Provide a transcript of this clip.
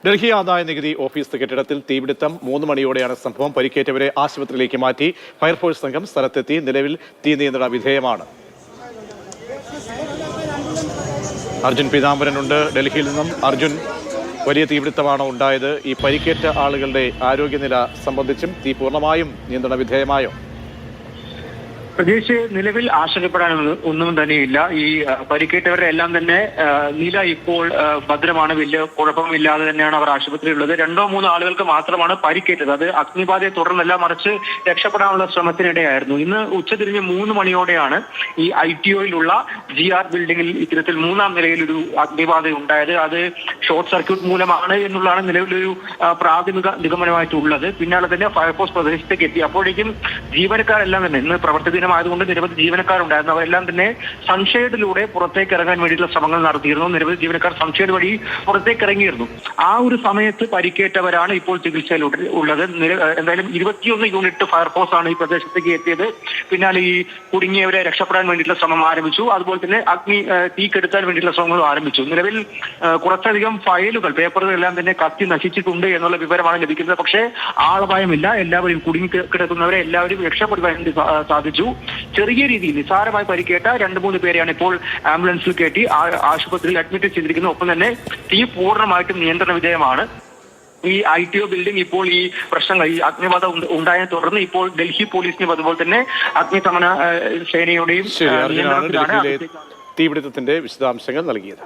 ഡൽഹി ആദായ നികുതി ഓഫീസ് കെട്ടിടത്തിൽ തീപിടുത്തം 3 മണിയോടെയാണ് സംഭവം. പരിക്കേറ്റവരെ ആശുപത്രിയിലേക്ക് മാറ്റി. ഫയർഫോഴ്സ് സംഘം സ്ഥലത്തെത്തി. നിലവിൽ തീ നിയന്ത്രണ വിധേയമാണ്. അർജുൻ പീതാംബരനുണ്ട് ഡൽഹിയിൽ നിന്നും. അർജുൻ, വലിയ തീപിടുത്തമാണ് ഉണ്ടായത്. ഈ പരിക്കേറ്റ ആളുകളുടെ ആരോഗ്യനില സംബന്ധിച്ചും തീ പൂർണ്ണമായും നിയന്ത്രണ വിധേയമായോ? പ്രതീക്ഷ നിലവിൽ ആശങ്കപ്പെടാൻ ഒന്നും തന്നെയില്ല. ഈ പരിക്കേറ്റവരുടെ എല്ലാം തന്നെ നില ഇപ്പോൾ ഭദ്രമാണ്. വലിയ കുഴപ്പമില്ലാതെ തന്നെയാണ് അവർ ആശുപത്രിയിലുള്ളത്. 2-3 ആളുകൾക്ക് മാത്രമാണ് പരിക്കേറ്റത്. അത് അഗ്നിബാധയെ തുടർന്നല്ല, മറിച്ച് രക്ഷപ്പെടാനുള്ള ശ്രമത്തിനിടെയായിരുന്നു. ഇന്ന് ഉച്ചതിരിഞ്ഞ് 3 മണിയോടെയാണ് ഈ ITOയിലുള്ള GR ബിൽഡിംഗിൽ ഇത്തരത്തിൽ 3-ാം നിലയിൽ ഒരു അഗ്നിബാധ ഉണ്ടായത്. അത് ഷോർട്ട് സർക്യൂട്ട് മൂലമാണ് എന്നുള്ളതാണ് നിലവിലൊരു പ്രാഥമിക നിഗമനമായിട്ടുള്ളത്. പിന്നാലെ തന്നെ ഫയർഫോഴ്സ് പ്രദേശത്തേക്ക് എത്തി. അപ്പോഴേക്കും ജീവനക്കാരെല്ലാം തന്നെ ഇന്ന് പ്രവർത്തി ആയതുകൊണ്ട് നിരവധി ജീവനക്കാരുണ്ടായിരുന്നു. അവരെല്ലാം തന്നെ സൺഷെയ്ഡിലൂടെ പുറത്തേക്ക് ഇറങ്ങാൻ വേണ്ടിയിട്ടുള്ള ശ്രമങ്ങൾ നടത്തിയിരുന്നു. നിരവധി ജീവനക്കാർ സൺഷെയ്ഡ് വഴി പുറത്തേക്ക് ഇറങ്ങിയിരുന്നു. ആ ഒരു സമയത്ത് പരിക്കേറ്റവരാണ് ഇപ്പോൾ ചികിത്സയിൽ ഉള്ളത്. എന്തായാലും 21 യൂണിറ്റ് ഫയർഫോഴ്സ് ആണ് ഈ പ്രദേശത്തേക്ക് എത്തിയത്. പിന്നാലെ ഈ കുടുങ്ങിയവരെ രക്ഷപ്പെടാൻ വേണ്ടിയിട്ടുള്ള ശ്രമം ആരംഭിച്ചു. അതുപോലെ തന്നെ തീ കെടുത്താൻ വേണ്ടിയിട്ടുള്ള ശ്രമങ്ങളും ആരംഭിച്ചു. നിലവിൽ കുറച്ചധികം ഫയലുകൾ, പേപ്പറുകൾ എല്ലാം തന്നെ കത്തി നശിച്ചിട്ടുണ്ട് എന്നുള്ള വിവരമാണ് ലഭിക്കുന്നത്. പക്ഷേ ആളപായമില്ല. എല്ലാവരും കുടുങ്ങി കിടക്കുന്നവരെ എല്ലാവരും രക്ഷപ്പെടുത്താൻ വേണ്ടി സാധിച്ചു. ചെറിയ രീതിയിൽ നിസ്സാരമായി പരിക്കേറ്റ 2-3 പേരെയാണ് ഇപ്പോൾ ആംബുലൻസിൽ കയറ്റി ആശുപത്രിയിൽ അഡ്മിറ്റ് ചെയ്തിരിക്കുന്നത്. ഒപ്പം തന്നെ തീ പൂർണ്ണമായിട്ടും നിയന്ത്രണ വിധേയമാണ്. ഈ ITO ബിൽഡിംഗ് ഇപ്പോൾ ഈ പ്രശ്നങ്ങൾ, ഈ അഗ്നിബാധ ഉണ്ടായതിനെ തുടർന്ന് ഇപ്പോൾ ഡൽഹി പോലീസിനും അതുപോലെ തന്നെ അഗ്നിശമന സേനയുടെയും തീപിടുത്തത്തിന്റെ വിശദാംശങ്ങൾ നൽകിയത്.